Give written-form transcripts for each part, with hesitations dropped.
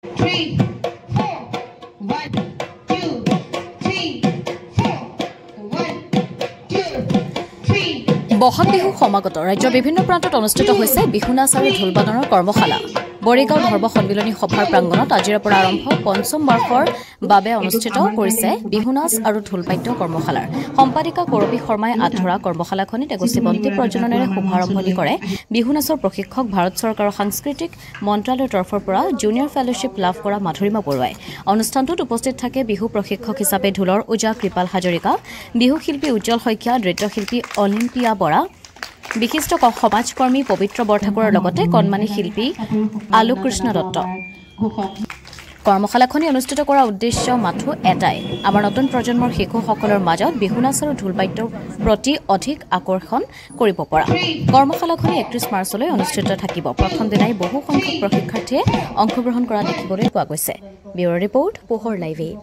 3, 4. 1, 2, 3, 4. 1, 2, 3. বহাগ বিহু সমাগত ৰাজ্যৰ বিভিন্ন প্ৰান্তত অনুষ্ঠিত হৈছে বিহু নাচ আৰু ঢোল বাদনৰ কৰ্মশালা। বৰেগাঁও ধৰ্ম সন্মিলনী সভাৰ প্ৰাংগণত আজিৰ পৰা আৰম্ভ পঞ্চম বৰ্ষৰ বাবে অনুষ্ঠিত কৰিছে বিহু নাচ আৰু ঢোল বাদ্য কৰ্মশালাৰ সম্পাদিকা কৰবী শৰ্মাই আধৰা কৰ্মশালাখনিত এগছি বন্তি প্ৰজ্বলনেৰে শুভাৰম্ভণি কৰে বিহু নাচৰ প্ৰশিক্ষক ভাৰত চৰকাৰৰ সাংস্কৃতিক মন্ত্ৰালয়ৰ তৰফৰ পৰা জুনিয়ৰ ফেলোশ্বিপ লাভ কৰা মাধুৰিমা বৰুৱাই। অনুষ্ঠানটোত উপস্থিত থাকে বিহু প্ৰশিক্ষক হিচাপে ঢোলৰ ওজা কৃপাল হাজৰিকা, বিহু শিল্পী উজ্জ্বল শইকীয়া, নৃত্যশিল্পী অলিম্পিয়া বৰা, বিশিষ্ট সমাজকৰ্মী পবিত্ৰ বৰঠাকুৰৰ লগতে কণমানি শিল্পী আলোক কৃষ্ণ দত্ত। কৰ্মশালাখনি অনুষ্ঠিত কৰাৰ উদ্দেশ্য মাথো এটাই, আমাৰ নতুন প্ৰজন্মৰ শিশুসকলৰ মাজত বিহু নাচ আৰু ঢোল বাদ্যৰ প্ৰতি অধিক আকৰ্ষণ কৰিব পৰা। কৰ্মশালাখনি 31 মাৰ্চলৈ অনুষ্ঠিত থাকিব। প্ৰথম দিনাই বহু সংখ্যক প্ৰশিক্ষাৰ্থীয়ে অংশগ্ৰহণ কৰা দেখিবলৈ পোৱা গৈছে। ব্যুৰ ৰিপৰ্ট, পোহৰ লাইভ 8।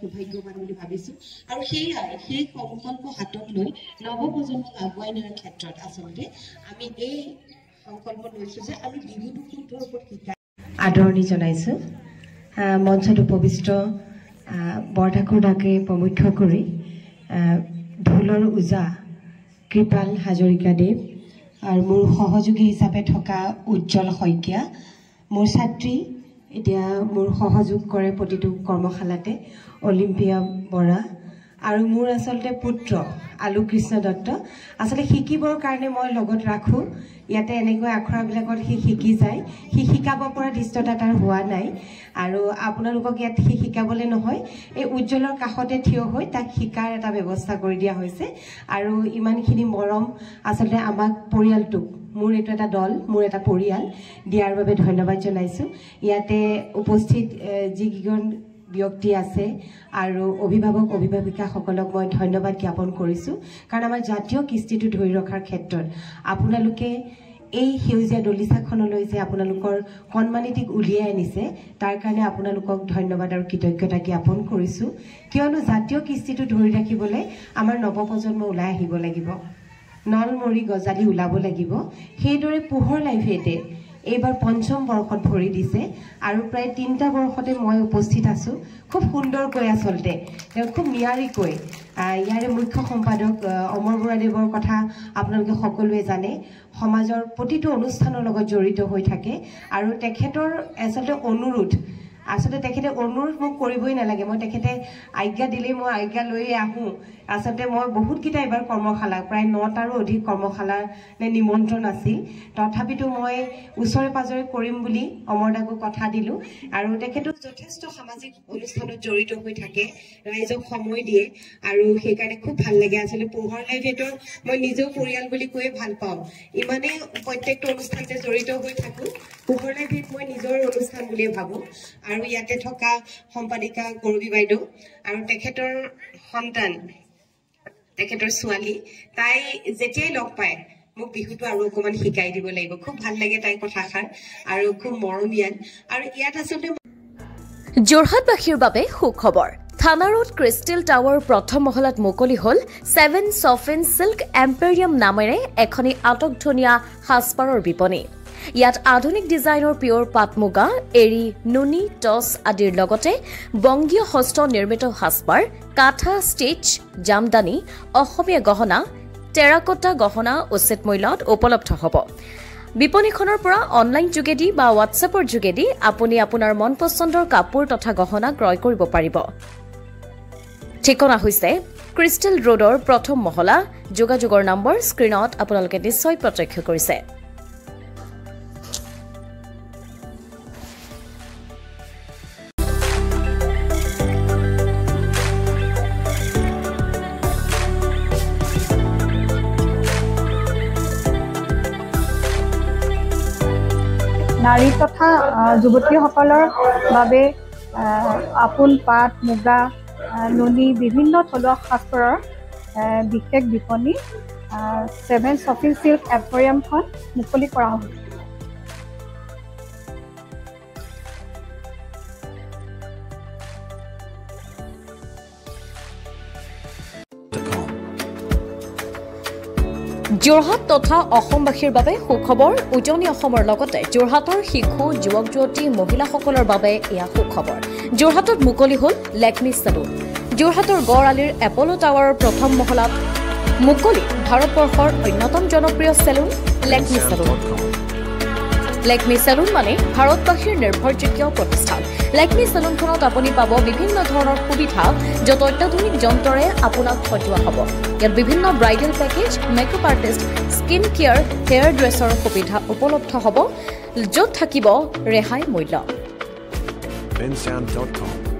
সৌভাগ্যৱান বুলি ভাবিছো আৰু সেই সংকল্প হাতত লৈ নৱপ্ৰজন্মক আগুৱাই নিয়াৰ ক্ষেত্ৰত আচলতে আমি এই সংকল্প লৈছো যে আমি বিহুটো শুদ্ধৰ ওপৰত শিকাই আদৰণি জনাইছো। মঞ্চত উপবিষ্ট বৰঠাকুৰ দাকে প্ৰমুখ্য কৰি ঢোলৰ ওজা কৃপাল হাজৰিকাদেৱ আৰু মোৰ সহযোগী হিচাপে থকা উজ্জ্বল শইকীয়া, মোৰ ছাত্ৰী এতিয়া মোৰ সহযোগ কৰে প্ৰতিটো কৰ্মশালাতে অলিম্পিয়া বৰা আৰু মোৰ আচলতে পুত্ৰ আলোক কৃষ্ণ দত্ত। আচলতে শিকিবৰ কাৰণে মই লগত ৰাখোঁ। ইয়াতে এনেকৈ আখৰাবিলাকত সি শিকি যায়, সি শিকাব পৰা দৃষ্টতা তাৰ হোৱা নাই আৰু আপোনালোকক ইয়াত সি শিকাবলৈ নহয়, এই উজ্জ্বলৰ কাষতে থিয় হৈ তাক শিকাৰ এটা ব্যৱস্থা কৰি দিয়া হৈছে আৰু ইমানখিনি মৰম আচলতে আমাক পৰিয়ালটোক, মোৰ এইটো এটা দল, মোৰ এটা পৰিয়াল দিয়াৰ বাবে ধন্যবাদ জনাইছোঁ। ইয়াতে উপস্থিত যিকেইজন ব্যক্তি আছে আৰু অভিভাৱক অভিভাৱিকাসকলক মই ধন্যবাদ জ্ঞাপন কৰিছোঁ, কাৰণ আমাৰ জাতীয় কৃষ্টিটো ধৰি ৰখাৰ ক্ষেত্ৰত আপোনালোকে এই সেউজীয়া দলিচাখনলৈ যে আপোনালোকৰ কণমানিটিক উলিয়াই আনিছে তাৰ কাৰণে আপোনালোকক ধন্যবাদ আৰু কৃতজ্ঞতা জ্ঞাপন কৰিছোঁ। কিয়নো জাতীয় কৃষ্টিটো ধৰি ৰাখিবলৈ আমাৰ নৱপ্ৰজন্ম ওলাই আহিব লাগিব, নলমৰি গজালি ওলাব লাগিব। সেইদৰে পোহৰ লাইভ 8 এইবাৰ পঞ্চম বৰ্ষত ভৰি দিছে আৰু প্ৰায় 3টা বৰ্ষতে মই উপস্থিত আছোঁ। খুব সুন্দৰকৈ আচলতে তেওঁ খুব নিয়াৰিকৈ ইয়াৰে মুখ্য সম্পাদক অমৰ বৰাদেৱৰ কথা আপোনালোকে সকলোৱে জানে, সমাজৰ প্ৰতিটো অনুষ্ঠানৰ লগত জড়িত হৈ থাকে আৰু তেখেতৰ আচলতে অনুৰোধ, আচলতে তেখেতে অনুৰোধ মোক কৰিবই নালাগে, মই তেখেতে আজ্ঞা দিলেই মই আজ্ঞা লৈয়ে আহোঁ। আচলতে মই বহুতকেইটা এবাৰ কৰ্মশালা, প্ৰায় 9টাৰো অধিক কৰ্মশালালৈ নিমন্ত্ৰণ আছিল, তথাপিতো মই ওচৰে পাজৰে কৰিম বুলি অমৰদাকো কথা দিলোঁ আৰু তেখেতো যথেষ্ট সামাজিক অনুষ্ঠানত জড়িত হৈ থাকে, ৰাইজক সময় দিয়ে আৰু সেইকাৰণে খুব ভাল লাগে। আচলতে পোহৰ লাইভ 8 মই নিজেও পৰিয়াল বুলি কৈয়ে ভাল পাওঁ, ইমানেই প্ৰত্যেকটো অনুষ্ঠানতে জড়িত হৈ থাকোঁ। পোহৰ লাইভ 8 মই নিজৰ অনুষ্ঠান বুলিয়ে ভাবোঁ আৰু ইয়াতে থকা সম্পাদিকা কৰবী বাইদেউ আৰু তেখেতৰ সন্তান, তেখেতৰ ছোৱালী, তাই যেতিয়াই লগ পায় মোক বিহুটো আৰু অকণমান শিকাই দিব লাগিব। খুব ভাল লাগে তাইৰ কথাষাৰ আৰু খুব মৰমীয়াল। আৰু ইয়াত আচলতে যোৰহাটবাসীৰ বাবে সুখবৰ। থানা ৰোড ক্ৰিষ্টেল টাৱাৰ প্ৰথম মহলাত মুকলি হ'ল 7 চফিন চিল্ক এম্পেৰিয়াম নামেৰে এখনি আটকধুনীয়া সাজপাৰৰ বিপণী। ইয়াত আধুনিক ডিজাইনৰ পিয়ৰ পাট মুগা, এৰী, নুনি, টছ আদিৰ লগতে বংগীয় হস্ত নিৰ্মিত সাজপাৰ, কাঠা ষ্টিচ, জামদানি, অসমীয়া গহনা, টেৰাকোটা গহনা উচিত মূল্যত উপলব্ধ হ'ব। বিপণীখনৰ পৰা অনলাইন যোগেদি বা হোৱাটছএপৰ যোগেদি আপুনি আপোনাৰ মন পচন্দৰ কাপোৰ তথা গহনা ক্ৰয় কৰিব পাৰিব। ঠিকনা হৈছে ক্ৰিষ্টেল ৰোডৰ প্ৰথম মহলা। যোগাযোগৰ নম্বৰ স্ক্ৰীনত আপোনালোকে নিশ্চয় প্ৰত্যক্ষ কৰিছে। নাৰী তথা যুৱতীসকলৰ বাবে আপোন পাট মুগা নুনি বিভিন্ন থলুৱা সাজপাৰৰ বিশেষ বিপণী 7 শ্বপিং চিল্ক এম্পৰিয়ামখন মুকলি কৰা হ'ব। যোৰহাট তথা অসমবাসীৰ বাবে সুখবৰ। উজনি অসমৰ লগতে যোৰহাটৰ শিশু যুৱক যুৱতী মহিলাসকলৰ বাবে এয়া সুখবৰ। যোৰহাটত মুকলি হ'ল লেকমি চেলুন। যোৰহাটৰ গড় আলিৰ এপল' টাৱাৰৰ প্ৰথম মহলাত মুকলি ভাৰতবৰ্ষৰ অন্যতম জনপ্ৰিয় salon Lakme salon. Lakme salon মানে ভাৰতবাসীৰ নিৰ্ভৰযোগ্য প্ৰতিষ্ঠান। লেকমি চেলুনখনত আপুনি পাব বিভিন্ন ধৰণৰ সুবিধা, য'ত অত্যাধুনিক যন্ত্ৰৰে আপোনাক সজোৱা হ'ব। ইয়াত বিভিন্ন bridal package, makeup artist, skin care, hair dresser সুবিধা উপলব্ধ হ'ব, য'ত থাকিব ৰেহাই মূল্য। bensound.com